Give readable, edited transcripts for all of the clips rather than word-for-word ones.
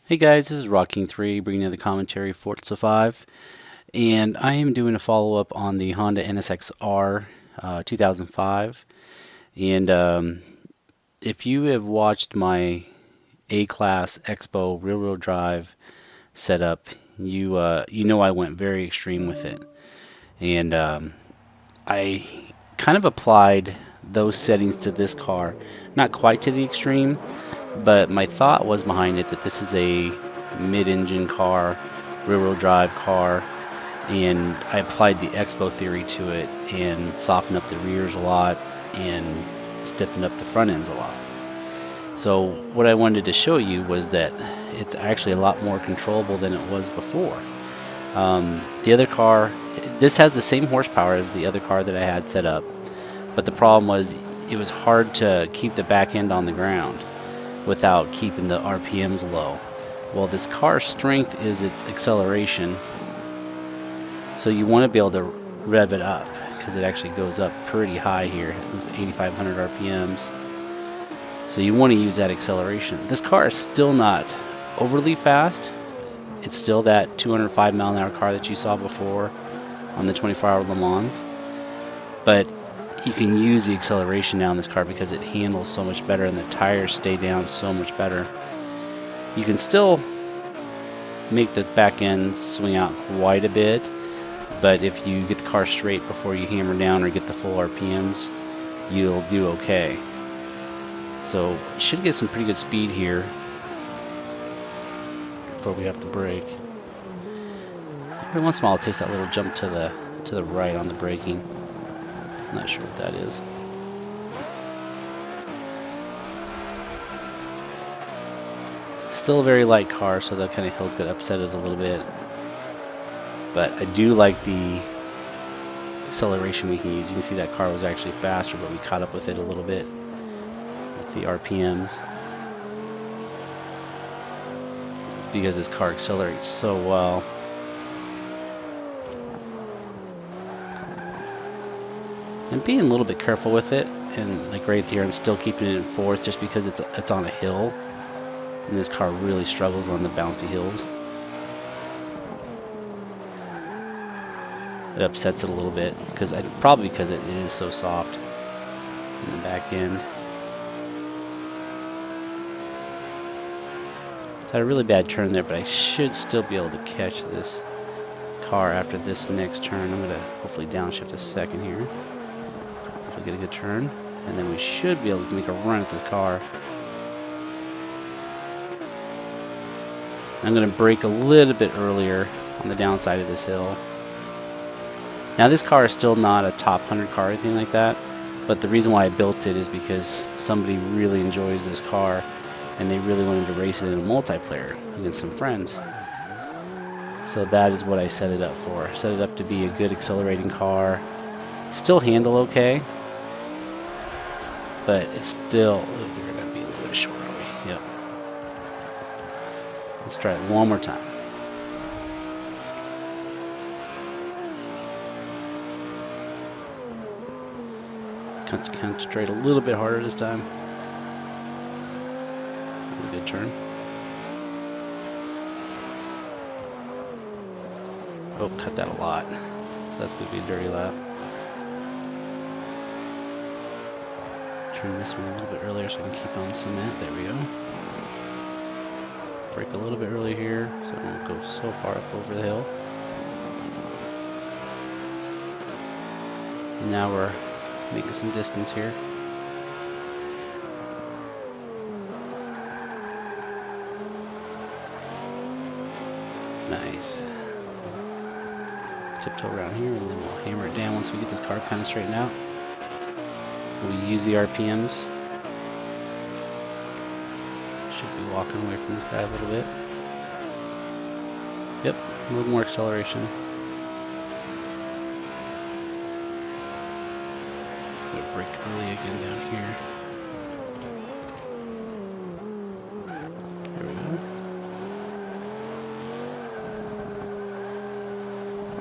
Hey guys, this is Rocking3 bringing you the commentary Forza 5, and I am doing a follow-up on the Honda NSX R 2005. And if you have watched my A-Class Xbow rear-wheel drive setup, you know I went very extreme with it, and I kind of applied those settings to this car, not quite to the extreme, but my thought was behind it that this is a mid-engine car, rear-wheel drive car, and I applied the Xbow theory to it and softened up the rears a lot and stiffened up the front ends a lot. So what I wanted to show you was that it's actually a lot more controllable than it was before. The other car, this has the same horsepower as the other car that I had set up, but the problem was it was hard to keep the back end on the ground without keeping the RPMs low. Well, this car's strength is its acceleration, so you want to be able to rev it up because it actually goes up pretty high here. It's 8,500 RPMs. So you want to use that acceleration. This car is still not overly fast. It's still that 205 mile an hour car that you saw before on the 24-hour Le Mans. But you can use the acceleration now in this car because it handles so much better and the tires stay down so much better. You can still make the back end swing out quite a bit, but if you get the car straight before you hammer down or get the full RPMs, you'll do okay. So you should get some pretty good speed here before we have to brake. Every once in a while it takes that little jump to the right on the braking. I'm not sure what that is. Still a very light car, so that kind of hill's gonna upset it a little bit. But I do like the acceleration we can use. You can see that car was actually faster, but we caught up with it a little bit with the RPMs because this car accelerates so well. And being a little bit careful with it, and like right here I'm still keeping it in fourth just because it's on a hill, and this car really struggles on the bouncy hills. It upsets it a little bit probably because it is so soft in the back end. So I had a really bad turn there, but I should still be able to catch this car after this next turn. I'm gonna hopefully downshift a second here. Hopefully get a good turn, and then we should be able to make a run at this car. I'm gonna brake a little bit earlier on the downside of this hill. Now this car is still not a top 100 car or anything like that, but the reason why I built it is because somebody really enjoys this car and they really wanted to race it in a multiplayer against some friends. So that is what I set it up for. I set it up to be a good accelerating car. Still handle okay, but it's still, we're gonna be a little bit short, are we? Yep. Let's try it one more time. Concentrate a little bit harder this time. Good turn. Oh, cut that a lot. So that's going to be a dirty lap. Turn this one a little bit earlier so I can keep on cement. There we go. Brake a little bit early here so it won't go so far up over the hill. And now we're making some distance here. Nice. Tiptoe around here and then we'll hammer it down once we get this car kind of straightened out. We'll use the RPMs. Should be walking away from this guy a little bit. Yep, a little more acceleration. Gonna brake early again down here. There we go.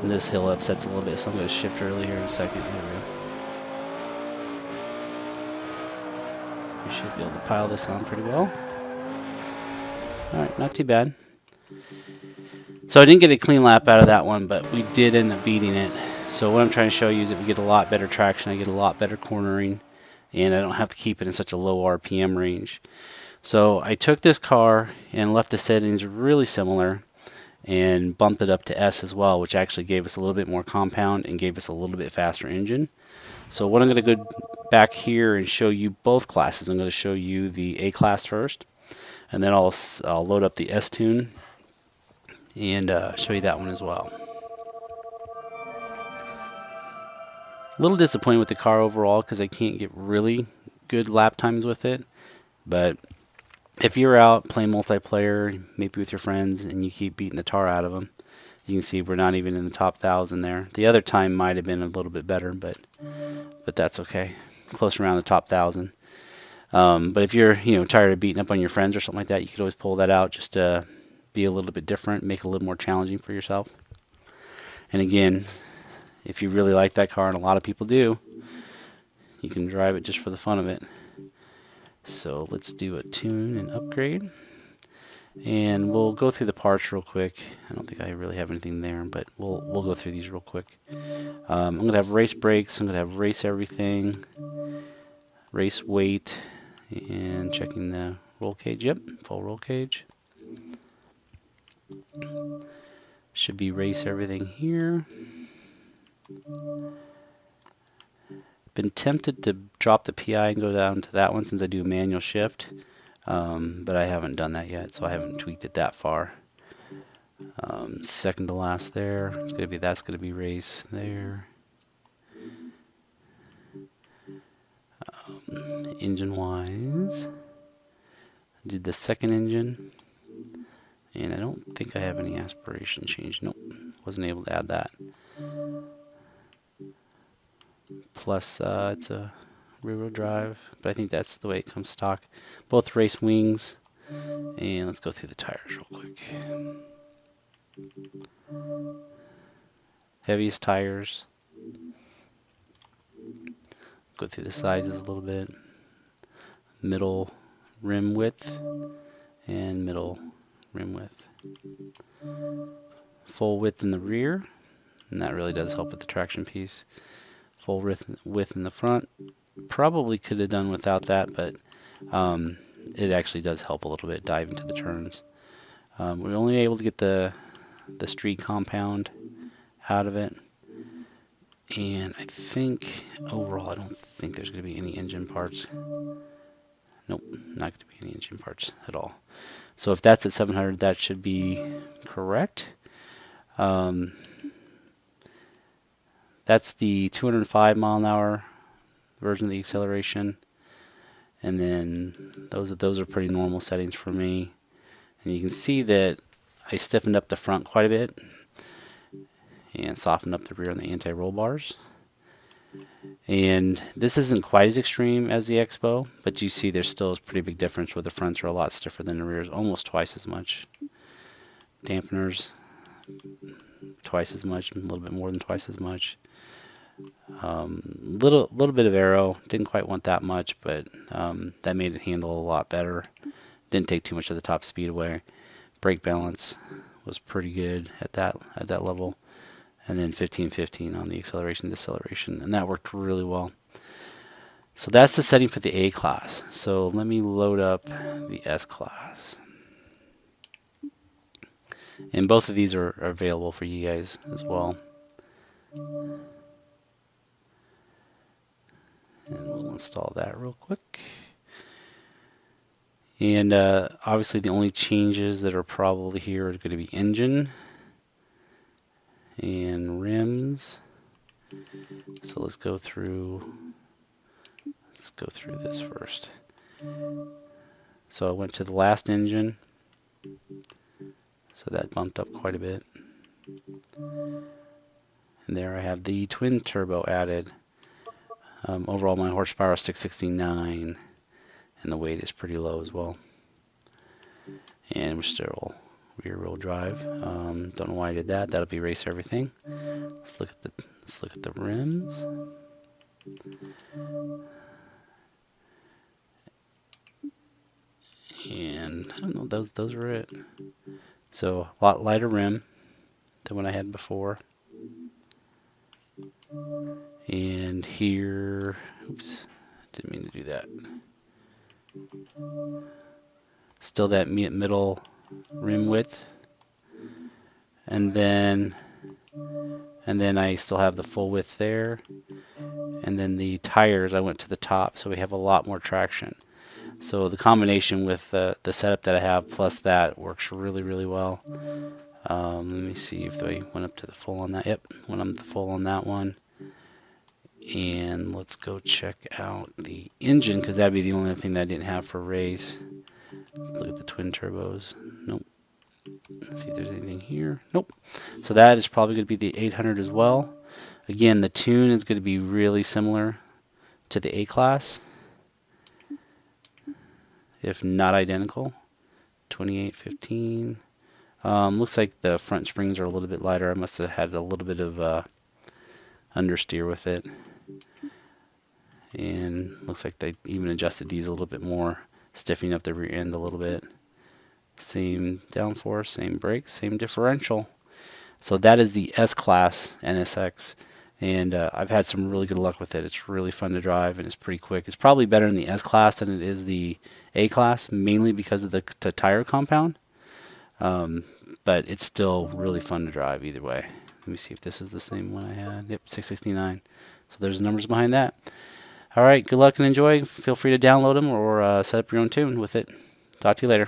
And this hill upsets a little bit, so I'm going to shift early here in a second. There we go. We should be able to pile this on pretty well. Alright, not too bad. So I didn't get a clean lap out of that one, but we did end up beating it. So what I'm trying to show you is that we get a lot better traction, I get a lot better cornering, and I don't have to keep it in such a low RPM range. So I took this car and left the settings really similar and bumped it up to S as well, which actually gave us a little bit more compound and gave us a little bit faster engine. So what I'm going to go back here and show you both classes. I'm going to show you the A class first, and then I'll load up the S tune and show you that one as well. A little disappointed with the car overall because I can't get really good lap times with it, but if you're out playing multiplayer, maybe with your friends, and you keep beating the tar out of them, you can see we're not even in the top 1,000 there. The other time might have been a little bit better, but that's okay. Close around the top 1,000. But if you're tired of beating up on your friends or something like that, you could always pull that out just to be a little bit different, make it a little more challenging for yourself. And again, if you really like that car, and a lot of people do, you can drive it just for the fun of it. So let's do a tune and upgrade. And we'll go through the parts real quick. I don't think I really have anything there, but we'll go through these real quick. I'm going to have race brakes. I'm going to have race everything, race weight, and checking the roll cage. Yep, full roll cage. Should be race everything here. Been tempted to drop the PI and go down to that one since I do a manual shift, but I haven't done that yet, so I haven't tweaked it that far. Second to last there. That's gonna be race there. Engine wise, I did the second engine, and I don't think I have any aspiration change. Nope, wasn't able to add that. Plus, it's a rear-wheel drive, but I think that's the way it comes stock. Both race wings, and let's go through the tires real quick. Heaviest tires. Go through the sizes a little bit. Middle rim width and middle rim width. Full width in the rear, and that really does help with the traction piece. Full width in the front. Probably could have done without that, but it actually does help a little bit dive into the turns. We're only able to get the street compound out of it, and I think overall I don't think there's going to be any engine parts. Nope, not going to be any engine parts at all. So if that's at 700, that should be correct. That's the 205 mile an hour version of the acceleration, and then those are pretty normal settings for me. And you can see that I stiffened up the front quite a bit and softened up the rear and the anti-roll bars. And this isn't quite as extreme as the Xbow, but you see there's still a pretty big difference where the fronts are a lot stiffer than the rears, almost twice as much. Dampeners, twice as much, a little bit more than twice as much. Little bit of aero, didn't quite want that much, but that made it handle a lot better. Didn't take too much of the top speed away. Brake balance was pretty good at that level, and then 15-15 on the acceleration deceleration, and that worked really well. So that's the setting for the A class. So let me load up the S class, and both of these are available for you guys as well. And we'll install that real quick. And obviously the only changes that are probably here are going to be engine and rims. So let's go through this first. So I went to the last engine, so that bumped up quite a bit. And there I have the twin turbo added. Overall my horsepower is 669, and the weight is pretty low as well. And we're still rear wheel drive. Don't know why I did that. That'll be race everything. Let's look at the rims. And I don't know, those are it. So a lot lighter rim than what I had before. And here, oops, didn't mean to do that. Still that middle rim width. And then I still have the full width there. And then the tires, I went to the top, so we have a lot more traction. So the combination with the setup that I have plus that works really, really well. Let me see if I went up to the full on that. Yep, went up to the full on that one. And let's go check out the engine, because that'd be the only thing that I didn't have for race. Let's look at the twin turbos. Nope. Let's see if there's anything here. Nope. So that is probably going to be the 800 as well. Again, the tune is going to be really similar to the A-Class, if not identical. 2815. Looks like the front springs are a little bit lighter. I must have had a little bit of understeer with it. And looks like they even adjusted these a little bit more, stiffening up the rear end a little bit. Same downforce, same brakes, same differential. So that is the S-Class NSX. And I've had some really good luck with it. It's really fun to drive, and it's pretty quick. It's probably better in the S-Class than it is the A-Class, mainly because of the tire compound. But it's still really fun to drive either way. Let me see if this is the same one I had. Yep, 669. So there's the numbers behind that. All right, good luck and enjoy. Feel free to download them or set up your own tune with it. Talk to you later.